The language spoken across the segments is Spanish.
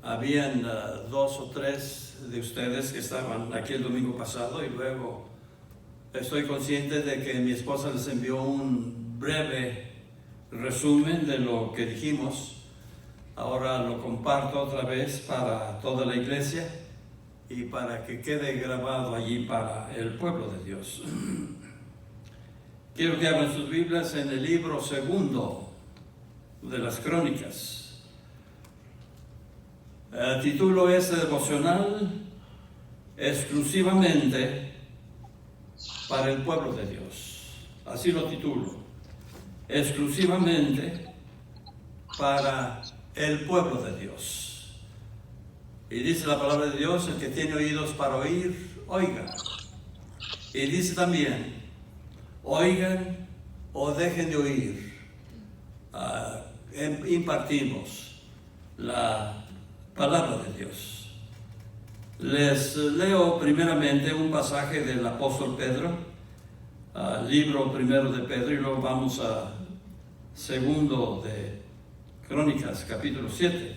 habían 2 o 3 de ustedes que estaban aquí el domingo pasado, y luego estoy consciente de que mi esposa les envió un breve resumen de lo que dijimos. Ahora lo comparto otra vez para toda la iglesia y para que quede grabado allí para el pueblo de Dios. Quiero que abran sus Biblias en el libro 2 de las Crónicas. El título es devocional exclusivamente para el pueblo de Dios. Así lo titulo. Exclusivamente para el pueblo de Dios. Y dice la palabra de Dios: el que tiene oídos para oír, oiga. Y dice también: oigan o dejen de oír. Impartimos la palabra de Dios. Les leo primeramente un pasaje del apóstol Pedro, libro 1 de Pedro, y luego vamos a 2 de Crónicas, capítulo 7.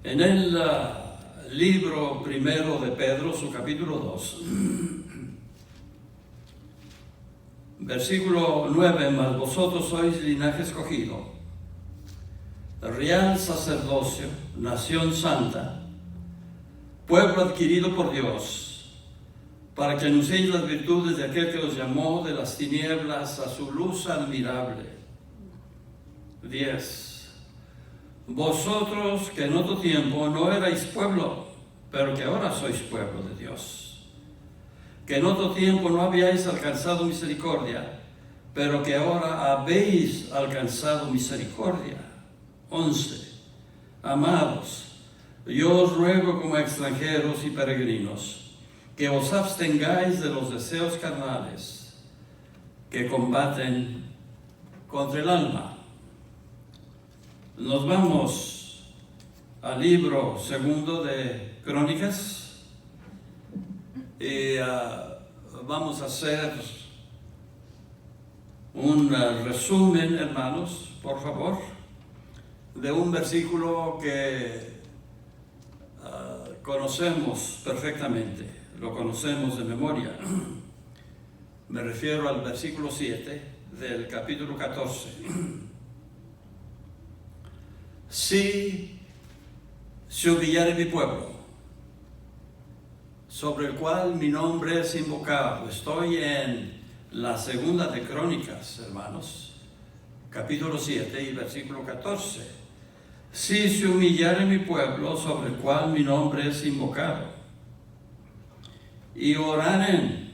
En el libro 1 de Pedro, su capítulo 2, versículo 9: mas vosotros sois linaje escogido, real sacerdocio, nación santa, pueblo adquirido por Dios, para que anunciéis las virtudes de aquel que os llamó de las tinieblas a su luz admirable. 10. Vosotros que en otro tiempo no erais pueblo, pero que ahora sois pueblo de Dios, que en otro tiempo no habíais alcanzado misericordia, pero que ahora habéis alcanzado misericordia. 11. Amados, yo os ruego como extranjeros y peregrinos, que os abstengáis de los deseos carnales que combaten contra el alma. Nos vamos al libro 2 de Crónicas y vamos a hacer un resumen, hermanos, por favor, de un versículo que conocemos perfectamente, lo conocemos de memoria. Me refiero al versículo 7 del capítulo 14. Si se humillare mi pueblo, sobre el cual mi nombre es invocado. Estoy en la 2 de Crónicas, hermanos, capítulo 7 y versículo 14. Si se humillare mi pueblo, sobre el cual mi nombre es invocado, y oraren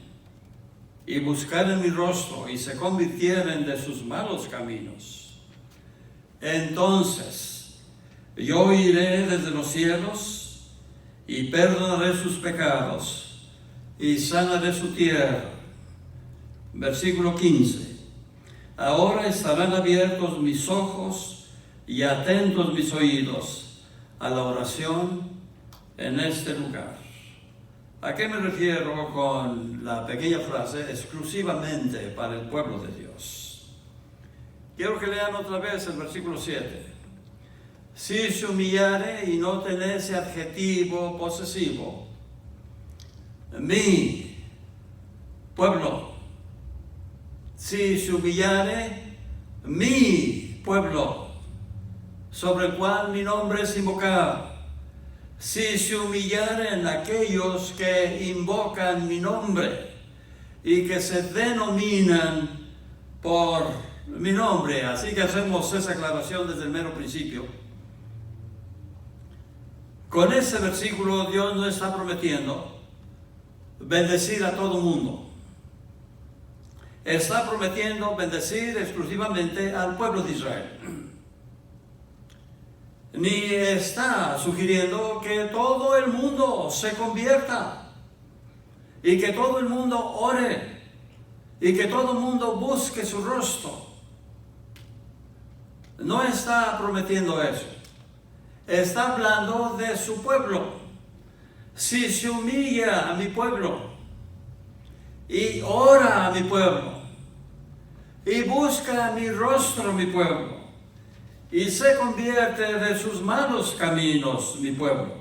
y buscaren mi rostro y se convirtieren de sus malos caminos, entonces yo iré desde los cielos y perdonaré sus pecados y sanaré su tierra. Versículo 15. Ahora estarán abiertos mis ojos y atentos mis oídos a la oración en este lugar. ¿A qué me refiero con la pequeña frase exclusivamente para el pueblo de Dios? Quiero que lean otra vez el versículo 7. Si se humillare, y no tener ese adjetivo posesivo, mi pueblo. Si se humillare, mi pueblo, sobre el cual mi nombre es invocado. Si se humillaren aquellos que invocan mi nombre y que se denominan por mi nombre. Así que hacemos esa aclaración desde el mero principio. Con ese versículo Dios no está prometiendo bendecir a todo mundo. Está prometiendo bendecir exclusivamente al pueblo de Israel. Ni está sugiriendo que todo el mundo se convierta y que todo el mundo ore y que todo el mundo busque su rostro. No está prometiendo eso. Está hablando de su pueblo. Si se humilla a mi pueblo y ora a mi pueblo y busca mi rostro mi pueblo y se convierte de sus malos caminos mi pueblo.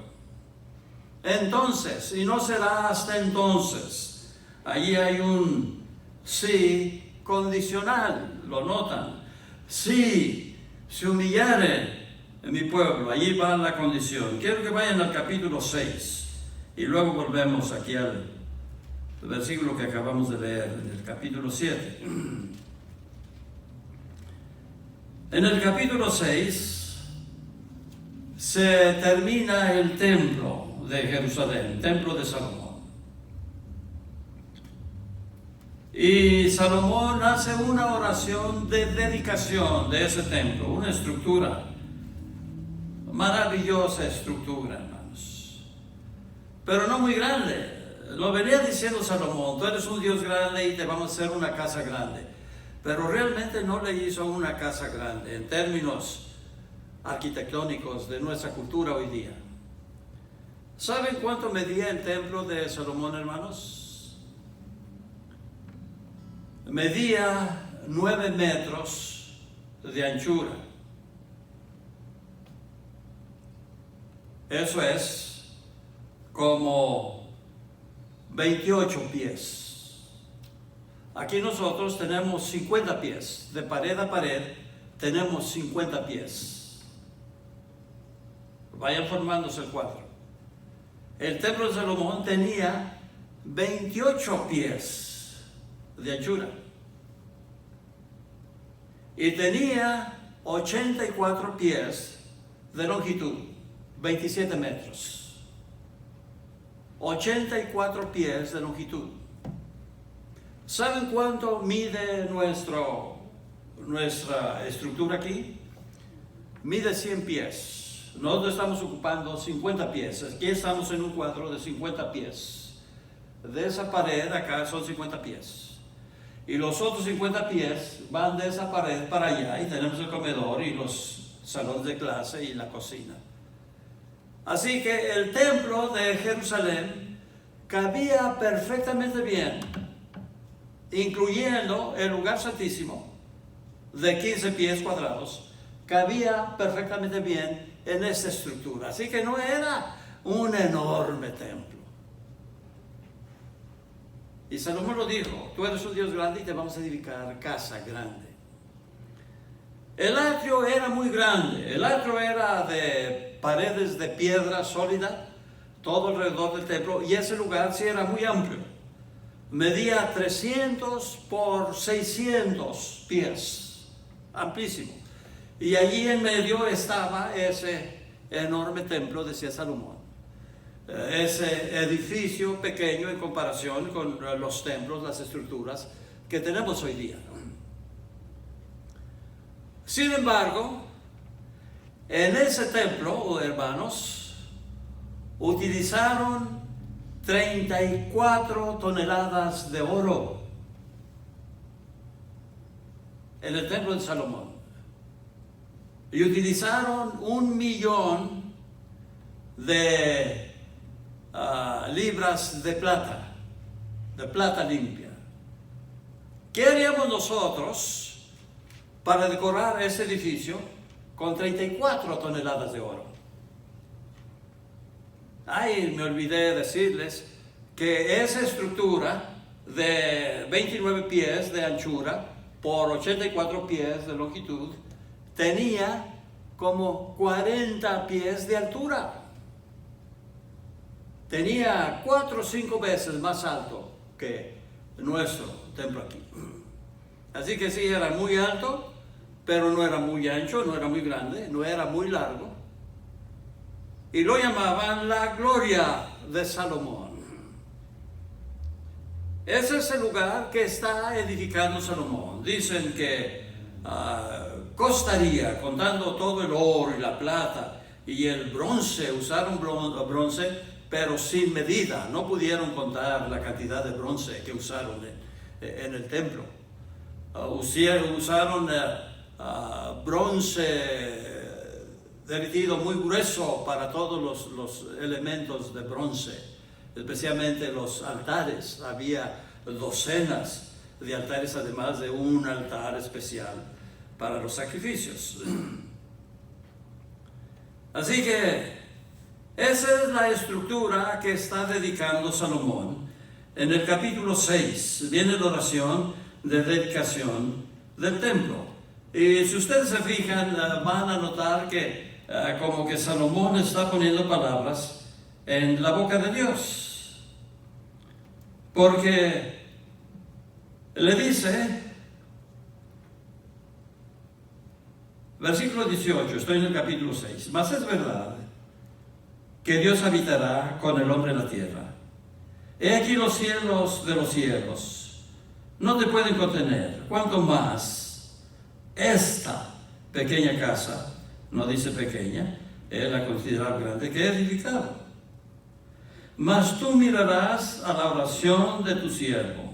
Entonces, y no será hasta entonces. Allí hay un sí condicional, lo notan. Si se humillare mi pueblo, allí va la condición. Quiero que vayan al capítulo 6 y luego volvemos aquí al versículo que acabamos de leer, en el capítulo 7. En el capítulo 6 se termina el templo de Jerusalén, el templo de Salomón. Y Salomón hace una oración de dedicación de ese templo, una estructura, maravillosa estructura, hermanos, pero no muy grande. Lo venía diciendo Salomón: tú eres un Dios grande y te vamos a hacer una casa grande. Pero realmente no le hizo una casa grande en términos arquitectónicos de nuestra cultura hoy día. ¿Saben cuánto medía el templo de Salomón, hermanos? Medía 9 metros de anchura. Eso es como 28 pies. Aquí nosotros tenemos 50 pies. De pared a pared tenemos 50 pies. Vayan formándose el cuadro. El templo de Salomón tenía 28 pies de anchura y tenía 84 pies de longitud, 27 metros. 84 pies de longitud. ¿Saben cuánto mide nuestra estructura aquí? Mide 100 pies. Nosotros estamos ocupando 50 pies. Aquí estamos en un cuadro de 50 pies. De esa pared acá son 50 pies. Y los otros 50 pies van de esa pared para allá, y tenemos el comedor y los salones de clase y la cocina. Así que el templo de Jerusalén cabía perfectamente bien, incluyendo el lugar santísimo de 15 pies cuadrados, cabía perfectamente bien en esta estructura. Así que no era un enorme templo. Y Salomón lo dijo: tú eres un Dios grande y te vamos a edificar casa grande. El atrio era muy grande. El atrio era de paredes de piedra sólida, todo alrededor del templo, y ese lugar sí era muy amplio. Medía 300 por 600 pies, amplísimo. Y allí en medio estaba ese enorme templo, decía Salomón. Ese edificio pequeño en comparación con los templos, las estructuras que tenemos hoy día. Sin embargo, en ese templo, hermanos, utilizaron 34 toneladas de oro en el templo de Salomón. Y utilizaron 1.000.000 de libras de plata limpia. ¿Qué haríamos nosotros para decorar ese edificio con 34 toneladas de oro? Ay, me olvidé decirles que esa estructura de 29 pies de anchura por 84 pies de longitud tenía como 40 pies de altura. Tenía 4 o 5 veces más alto que nuestro templo aquí. Así que sí, era muy alto, pero no era muy ancho, no era muy grande, no era muy largo. Y lo llamaban la gloria de Salomón. Ese es el lugar que está edificando Salomón. Dicen que costaría, contando todo el oro y la plata y el bronce, usaron bronce, pero sin medida. No pudieron contar la cantidad de bronce que usaron en el templo. Usaron bronce derretido muy grueso para todos los elementos de bronce, especialmente los altares. Había docenas de altares, además de un altar especial para los sacrificios. Así que esa es la estructura que está dedicando Salomón. En el capítulo 6 viene la oración de dedicación del templo. Y si ustedes se fijan, van a notar que como que Salomón está poniendo palabras en la boca de Dios. Porque le dice, versículo 18, estoy en el capítulo 6, mas es verdad que Dios habitará con el hombre en la tierra. He aquí los cielos de los cielos no te pueden contener, cuanto más esta pequeña casa, no dice pequeña, él la considera grande, que he edificado. Mas tú mirarás a la oración de tu siervo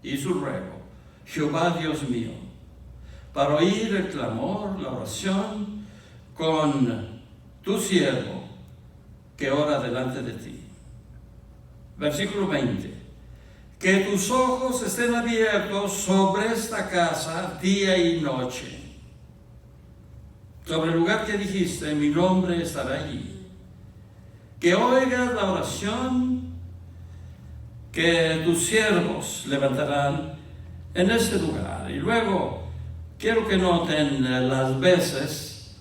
y su ruego, Jehová Dios mío, para oír el clamor, la oración con tu siervo que ora delante de ti. Versículo 20. Que tus ojos estén abiertos sobre esta casa día y noche. Sobre el lugar que dijiste, mi nombre estará allí. Que oigas la oración que tus siervos levantarán en este lugar. Y luego quiero que noten las veces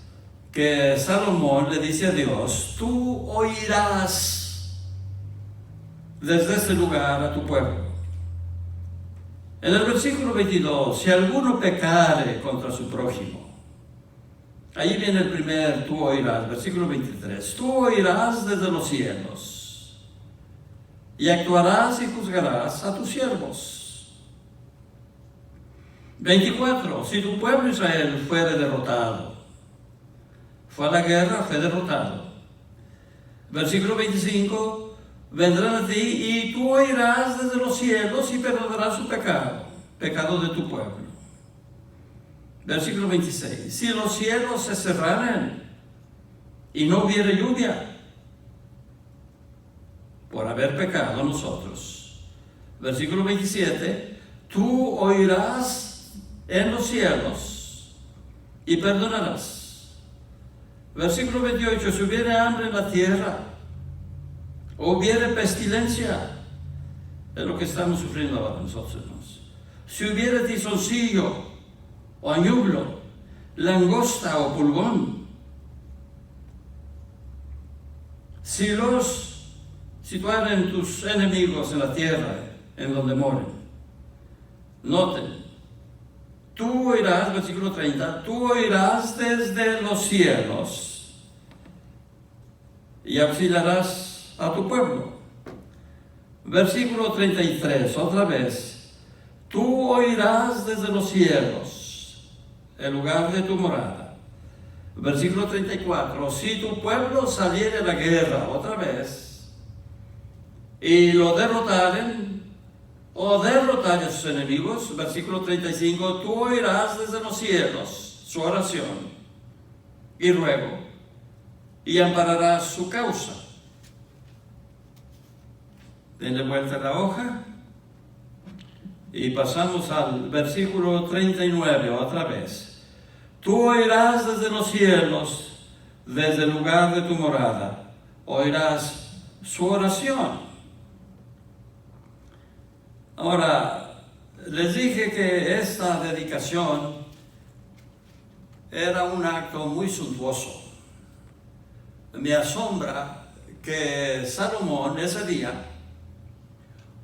que Salomón le dice a Dios, tú oirás desde este lugar a tu pueblo. En el versículo 22, si alguno pecare contra su prójimo, ahí viene el primer, tú oirás, versículo 23, tú oirás desde los cielos y actuarás y juzgarás a tus siervos. 24, si tu pueblo Israel fuere derrotado, fue a la guerra, fue derrotado. Versículo 25, vendrán a ti y tú oirás desde los cielos y perdonarás su pecado, pecado de tu pueblo. Versículo 26, si los cielos se cerraran y no hubiera lluvia, por haber pecado nosotros. Versículo 27, tú oirás en los cielos y perdonarás. Versículo 28, si hubiera hambre en la tierra, o hubiera pestilencia, es lo que estamos sufriendo ahora nosotros. Si hubiera tizoncillo o añublo, langosta o pulgón, si los situaren tus enemigos en la tierra en donde moren, noten, tú oirás, versículo 30, tú oirás desde los cielos y auxiliarás a tu pueblo. Versículo 33, otra vez, tú oirás desde los cielos, el lugar de tu morada. Versículo 34, si tu pueblo saliere a la guerra, otra vez, y lo derrotaren, o derrotar a sus enemigos, versículo 35, tú oirás desde los cielos su oración y ruego, y ampararás su causa. Denle vuelta a la hoja y pasamos al versículo 39 otra vez. Tú oirás desde los cielos, desde el lugar de tu morada, oirás su oración. Ahora, les dije que esta dedicación era un acto muy suntuoso. Me asombra que Salomón ese día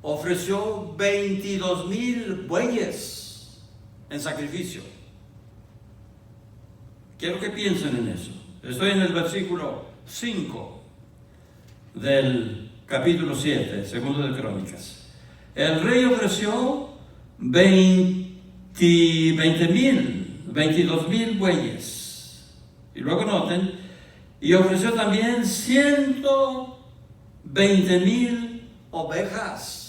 ofreció 22,000 bueyes en sacrificio. Quiero que piensen en eso. Estoy en el versículo 5 del capítulo 7, segundo de Crónicas. El rey ofreció 22,000 bueyes. Y luego noten, y ofreció también 120,000 ovejas.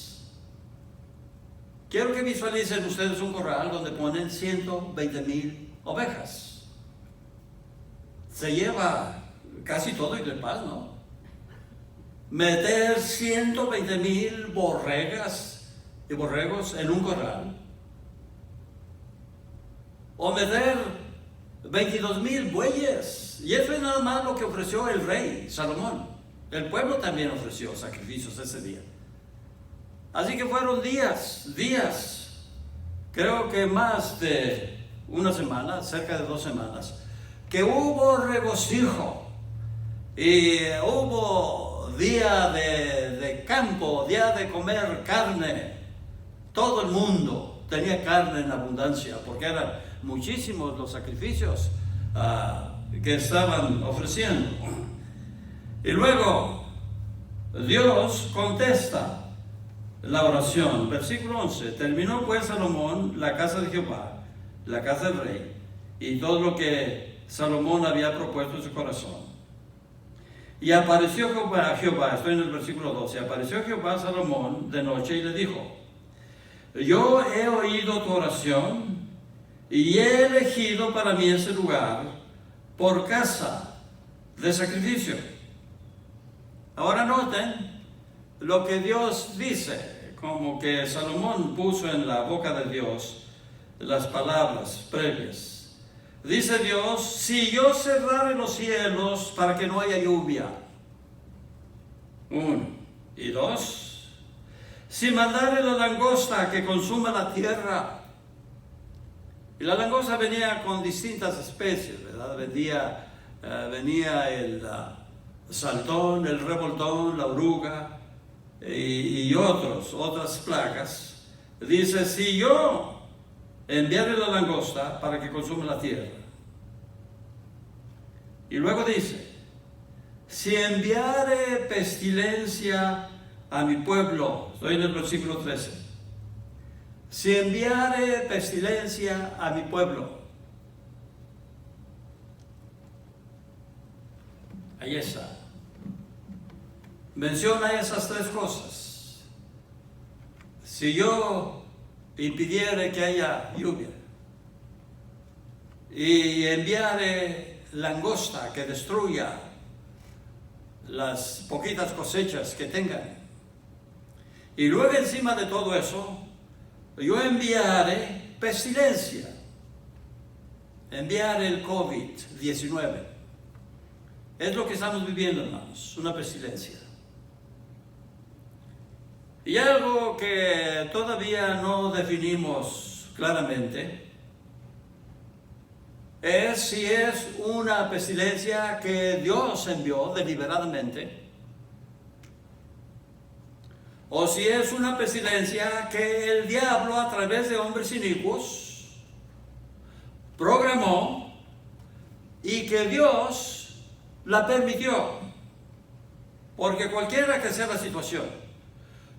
Quiero que visualicen ustedes un corral donde ponen 120,000 ovejas. Se lleva casi todo y de paz, ¿no? Meter 120,000 borregas y borregos en un corral. O meter 22,000 bueyes. Y eso es nada más lo que ofreció el rey Salomón. El pueblo también ofreció sacrificios ese día. Así que fueron días, creo que más de una semana, cerca de 2 semanas, que hubo regocijo y hubo día de campo, día de comer carne. Todo el mundo tenía carne en abundancia porque eran muchísimos los sacrificios que estaban ofreciendo. Y luego Dios contesta la oración. Versículo 11. Terminó pues Salomón la casa de Jehová, la casa del rey, y todo lo que Salomón había propuesto en su corazón. Y apareció Jehová, estoy en el versículo 12, apareció Jehová a Salomón de noche y le dijo: yo he oído tu oración y he elegido para mí ese lugar por casa de sacrificio. Ahora noten lo que Dios dice, como que Salomón puso en la boca de Dios las palabras previas. Dice Dios: si yo cerrare los cielos para que no haya lluvia. 1. Y 2. Si mandare la langosta que consuma la tierra. Y la langosta venía con distintas especies, ¿verdad? Venía el saltón, el revoltón, la oruga y otras plagas. Dice: si yo enviare la langosta para que consuma la tierra. Y luego dice: si enviare pestilencia a mi pueblo, estoy en el versículo 13. Si enviare pestilencia a mi pueblo. Ahí está. Menciona esas 3 cosas. Si yo impidiere que haya lluvia y enviare langosta que destruya las poquitas cosechas que tengan, y luego encima de todo eso yo enviaré pestilencia, enviaré el COVID-19. Es lo que estamos viviendo, hermanos, una pestilencia. Y algo que todavía no definimos claramente es si es una pestilencia que Dios envió deliberadamente, o si es una pestilencia que el diablo, a través de hombres inicuos, programó y que Dios la permitió. Porque cualquiera que sea la situación,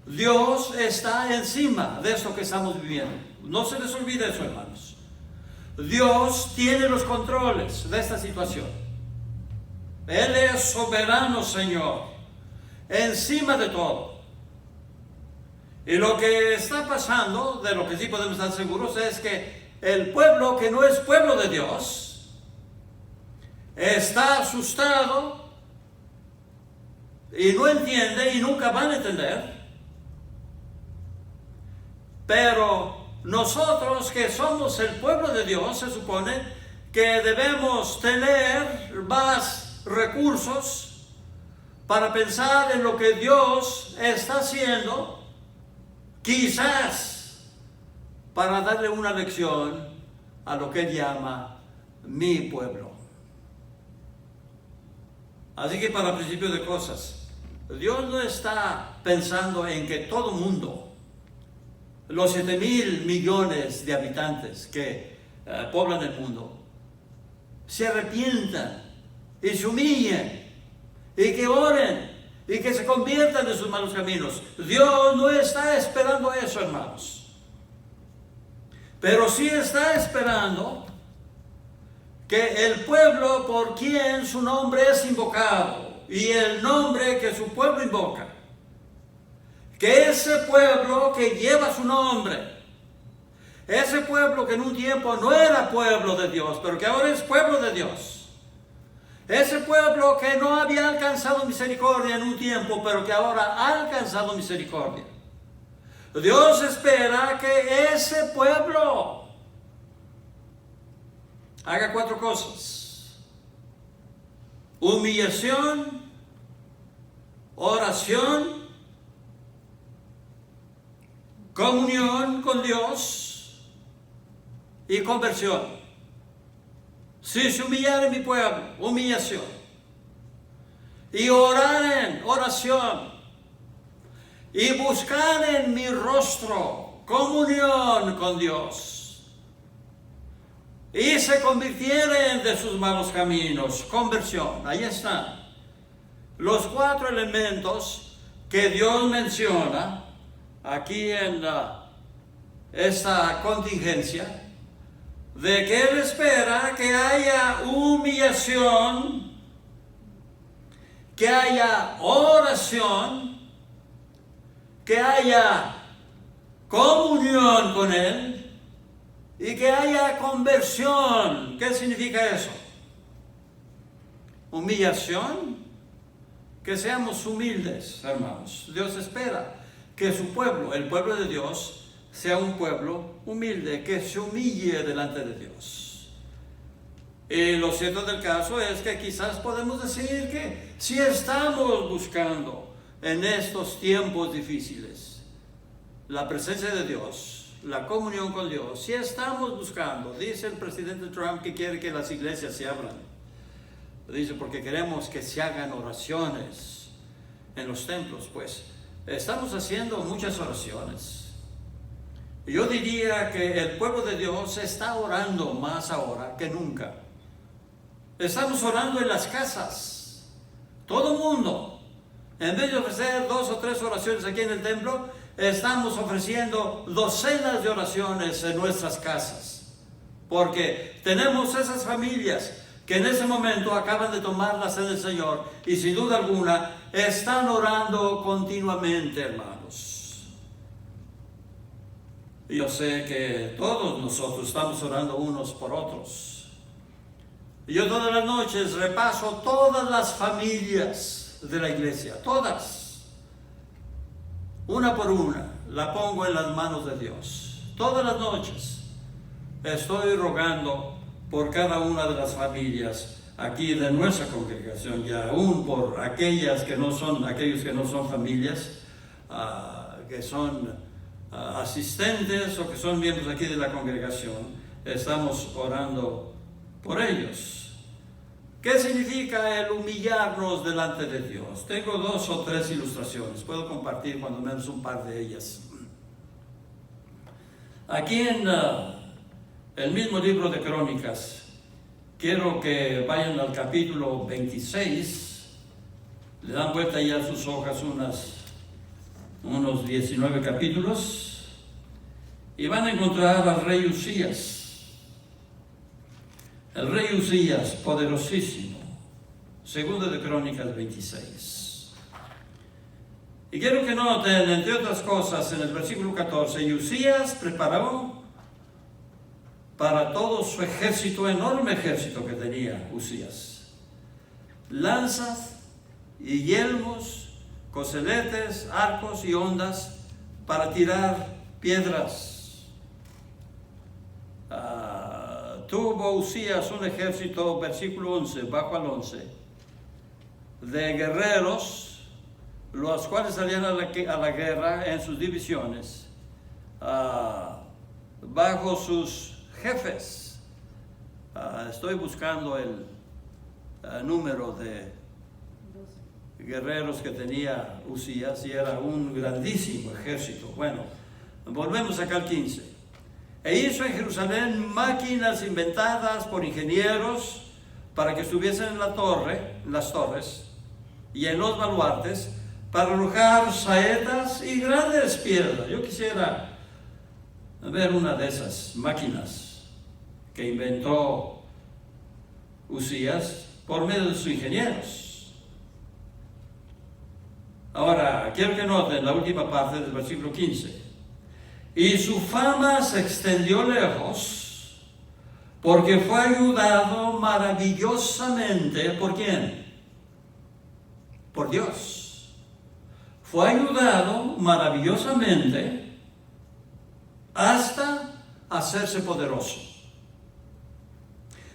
Dios está encima de esto que estamos viviendo. No se les olvide eso, hermanos. Dios tiene los controles de esta situación. Él es soberano, Señor, encima de todo. Y lo que está pasando, de lo que sí podemos estar seguros, es que el pueblo que no es pueblo de Dios está asustado y no entiende y nunca van a entender. Pero nosotros que somos el pueblo de Dios, se supone que debemos tener más recursos para pensar en lo que Dios está haciendo, quizás para darle una lección a lo que Él llama mi pueblo. Así que, para principio de cosas, Dios no está pensando en que todo mundo, los 7,000 millones de habitantes que poblan el mundo, se arrepientan y se humillen y que oren y que se conviertan de sus malos caminos. Dios no está esperando eso, hermanos. Pero sí está esperando que el pueblo por quien su nombre es invocado y el nombre que su pueblo invoca, que ese pueblo que lleva su nombre, ese pueblo que en un tiempo no era pueblo de Dios, pero que ahora es pueblo de Dios, ese pueblo que no había alcanzado misericordia en un tiempo, pero que ahora ha alcanzado misericordia, Dios espera que ese pueblo haga 4 cosas: humillación, oración, comunión con Dios y conversión. Si se humillare mi pueblo, humillación, y oraren, oración, y buscaren mi rostro, comunión con Dios, y se convirtieren de sus malos caminos, conversión. Ahí están los 4 elementos que Dios menciona aquí en esta contingencia, de que Él espera que haya humillación, que haya oración, que haya comunión con Él y que haya conversión. ¿Qué significa eso? Humillación, que seamos humildes, hermanos. Dios espera que su pueblo, el pueblo de Dios, sea un pueblo humilde, que se humille delante de Dios. Y lo cierto del caso es que quizás podemos decir que si estamos buscando en estos tiempos difíciles la presencia de Dios, la comunión con Dios, si estamos buscando, dice el presidente Trump que quiere que las iglesias se abran. Dice porque queremos que se hagan oraciones en los templos. Pues estamos haciendo muchas oraciones. Yo diría que el pueblo de Dios está orando más ahora que nunca. Estamos orando en las casas, todo el mundo. En vez de ofrecer 2 o 3 oraciones aquí en el templo, estamos ofreciendo docenas de oraciones en nuestras casas. Porque tenemos esas familias que en ese momento acaban de tomar la sed del Señor y sin duda alguna están orando continuamente, hermanos. Yo sé que todos nosotros estamos orando unos por otros. Yo todas las noches repaso todas las familias de la iglesia, todas, una por una, la pongo en las manos de Dios. Todas las noches estoy rogando por cada una de las familias aquí de nuestra congregación, y aún por aquellas que no son, aquellos que no son familias, que son asistentes o que son miembros aquí de la congregación. Estamos orando por ellos. ¿Qué significa el humillarnos delante de Dios? Tengo 2 o 3 ilustraciones, puedo compartir cuando menos un par de ellas. Aquí en el mismo libro de Crónicas, quiero que vayan al capítulo 26, le dan vuelta ya a sus hojas unos 19 capítulos, y van a encontrar al rey Uzías. El rey Uzías, poderosísimo. Segundo de Crónicas 26. Y quiero que noten, entre otras cosas, en el versículo 14, y Uzías preparó para todo su ejército, enorme ejército que tenía Uzías, lanzas y yelmos, coseletes, arcos y ondas para tirar piedras. Tuvo Uzías un ejército, versículo 11, bajo al 11, de guerreros, los cuales salían a la guerra en sus divisiones, bajo sus jefes. Estoy buscando el número de guerreros que tenía Uzías, y era un grandísimo ejército. Bueno, volvemos acá al 15. E hizo en Jerusalén máquinas inventadas por ingenieros para que estuviesen en las torres y en los baluartes, para arrojar saetas y grandes piedras. Yo quisiera ver una de esas máquinas que inventó Uzías por medio de sus ingenieros. Ahora, quiero que noten la última parte del versículo 15. Y su fama se extendió lejos, porque fue ayudado maravillosamente. ¿Por quién? Por Dios. Fue ayudado maravillosamente hasta hacerse poderoso.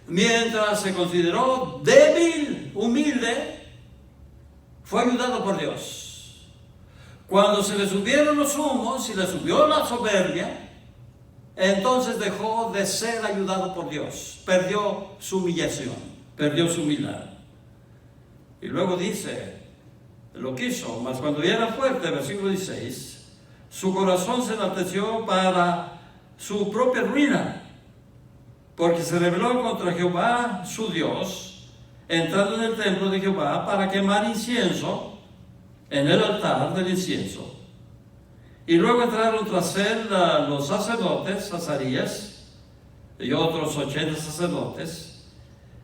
mientras se consideró débil, humilde, fue ayudado por Dios. Cuando se le subieron los humos y le subió la soberbia, entonces dejó de ser ayudado por Dios, perdió su humillación, perdió su humildad. Y luego dice, lo quiso, mas cuando ya era fuerte, versículo 16, su corazón se enalteció para su propia ruina, porque se rebeló contra Jehová su Dios, entrando en el templo de Jehová para quemar incienso en el altar del incienso. Y luego entraron tras él los sacerdotes, Azarías, y otros 80 sacerdotes,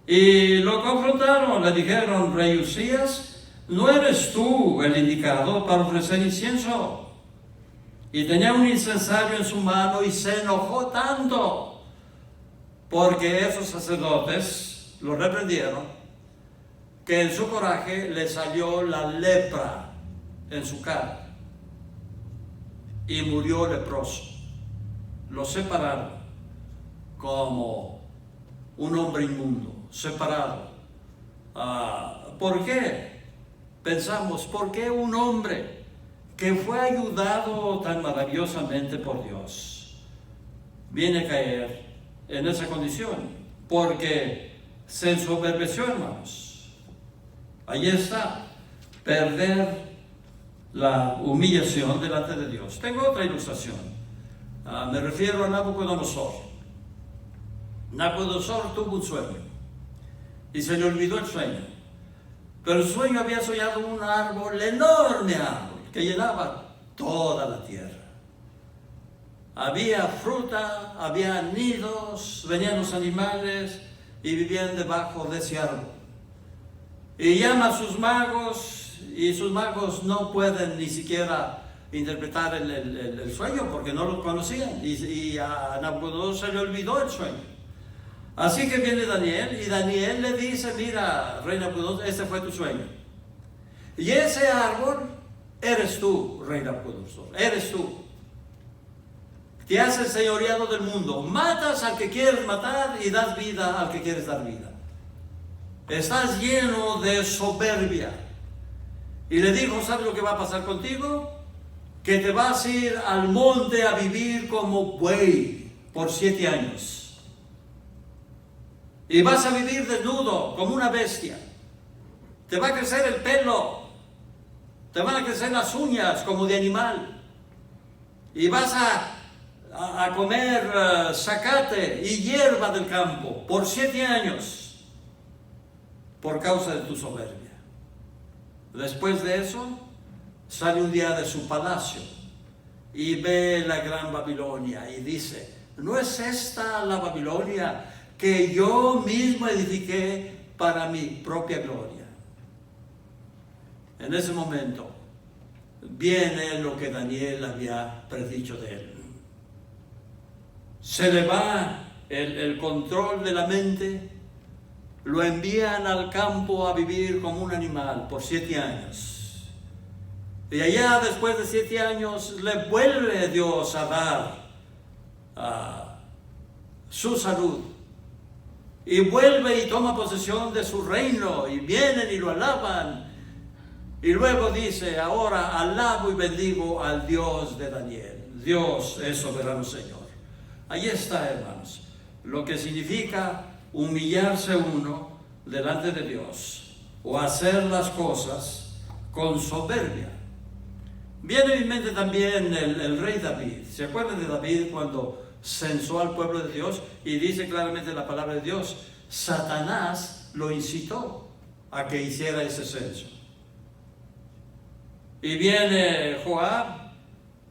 y lo confrontaron, le dijeron, rey Usías, ¿no eres tú el indicado para ofrecer incienso? Y tenía un incensario en su mano y se enojó tanto, porque esos sacerdotes lo reprendieron, que en su coraje le salió la lepra en su cara. Y murió leproso. Lo separaron como un hombre inmundo, separado. ¿Por qué? Pensamos, ¿por qué un hombre que fue ayudado tan maravillosamente por Dios viene a caer en esa condición? Porque se ensoberbeció, hermanos. Ahí está, perder la humillación delante de Dios. Tengo otra ilustración. Me refiero a Nabucodonosor. Nabucodonosor tuvo un sueño y se le olvidó el sueño. Pero el sueño había soñado un árbol, enorme árbol, que llenaba toda la tierra. Había fruta, había nidos, venían los animales y vivían debajo de ese árbol. Y llama a sus magos, y sus magos no pueden ni siquiera interpretar el sueño porque no lo conocían, y a Nabucodonosor se le olvidó el sueño. Así que viene Daniel, y Daniel le dice, mira, rey Nabucodonosor, este fue tu sueño. Y ese árbol eres tú, rey Nabucodonosor, eres tú. Te has enseñoreado del mundo, matas al que quieres matar y das vida al que quieres dar vida. Estás lleno de soberbia. Y le dijo, ¿sabes lo que va a pasar contigo? Que te vas a ir al monte a vivir como buey por 7 años. Y vas a vivir desnudo como una bestia. Te va a crecer el pelo. Te van a crecer las uñas como de animal. Y vas a comer zacate y hierba del campo por 7 años por causa de tu soberbia. Después de eso, sale un día de su palacio y ve la gran Babilonia y dice, ¿no es esta la Babilonia que yo mismo edifiqué para mi propia gloria? En ese momento viene lo que Daniel había predicho de él. Se le va el control de la mente, lo envían al campo a vivir como un animal por 7 años. Y allá, después de 7 años, le vuelve Dios a dar su salud. Y vuelve y toma posesión de su reino, y vienen y lo alaban. Y luego dice, ahora alabo y bendigo al Dios de Daniel. Dios es soberano Señor. Ahí está, hermanos, lo que significa humillarse uno delante de Dios o hacer las cosas con soberbia. Viene a mi mente también el rey David. ¿Se acuerdan de David cuando censó al pueblo de Dios? Y dice claramente la palabra de Dios, Satanás lo incitó a que hiciera ese censo. Y viene Joab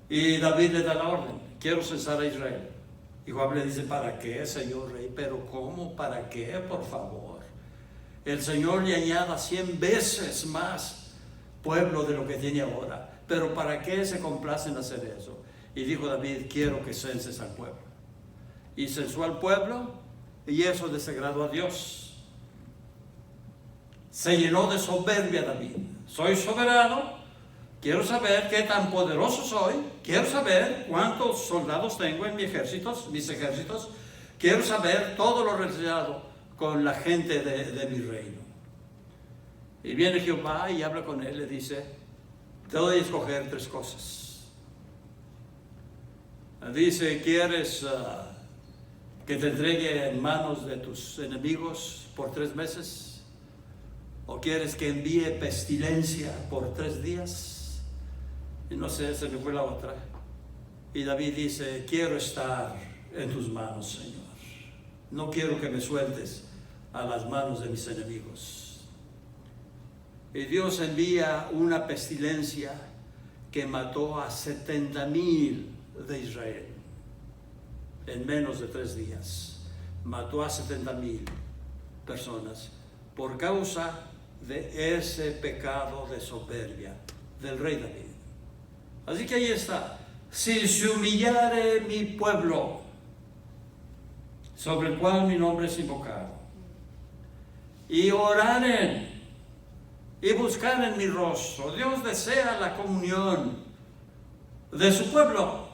y David le da la orden, quiero censar a Israel. Y Joab le dice, ¿para qué, señor rey? ¿Pero cómo? ¿Para qué? Por favor. El Señor le añada 100 veces más pueblo de lo que tiene ahora. ¿Pero para qué se complace en hacer eso? Y dijo David, quiero que censes al pueblo. Y censó al pueblo, y eso desagradó a Dios. Se llenó de soberbia David. Soy soberano. Quiero saber qué tan poderoso soy. Quiero saber cuántos soldados tengo en mis ejércitos. Quiero saber todo lo relacionado con la gente de mi reino. Y viene Jehová y habla con él, le dice, te doy a escoger 3 cosas. Dice, ¿quieres que te entregue en manos de tus enemigos por 3 meses? ¿O quieres que envíe pestilencia por 3 días? Y no sé, se me fue la otra. Y David dice, quiero estar en tus manos, Señor. No quiero que me sueltes a las manos de mis enemigos. Y Dios envía una pestilencia que mató a 70,000 de Israel en menos de 3 días. Mató a 70,000 personas por causa de ese pecado de soberbia del rey David. Así que ahí está. Si se humillare mi pueblo, sobre el cual mi nombre es invocado, y oraren y buscaren mi rostro. Dios desea la comunión de su pueblo,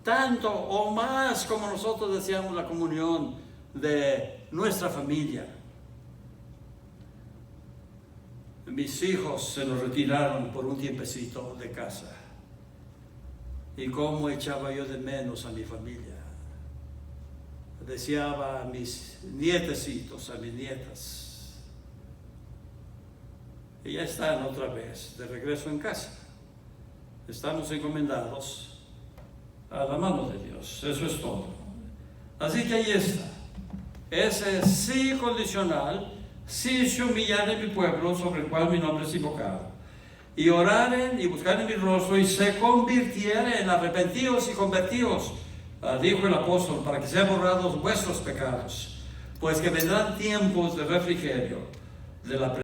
tanto o más como nosotros deseamos la comunión de nuestra familia. Mis hijos se nos retiraron por un tiempecito de casa, y cómo echaba yo de menos a mi familia. Deseaba a mis nietecitos, a mis nietas. Y ya están otra vez de regreso en casa. Estamos encomendados a la mano de Dios. Eso es todo. Así que ahí está. Ese sí condicional, si se humillare mi pueblo, sobre el cual mi nombre es invocado, y oraren y buscaren mi rostro, y se convirtieren, arrepentidos y convertidos, dijo el apóstol, para que sean borrados vuestros pecados, pues que vendrán tiempos de refrigerio de la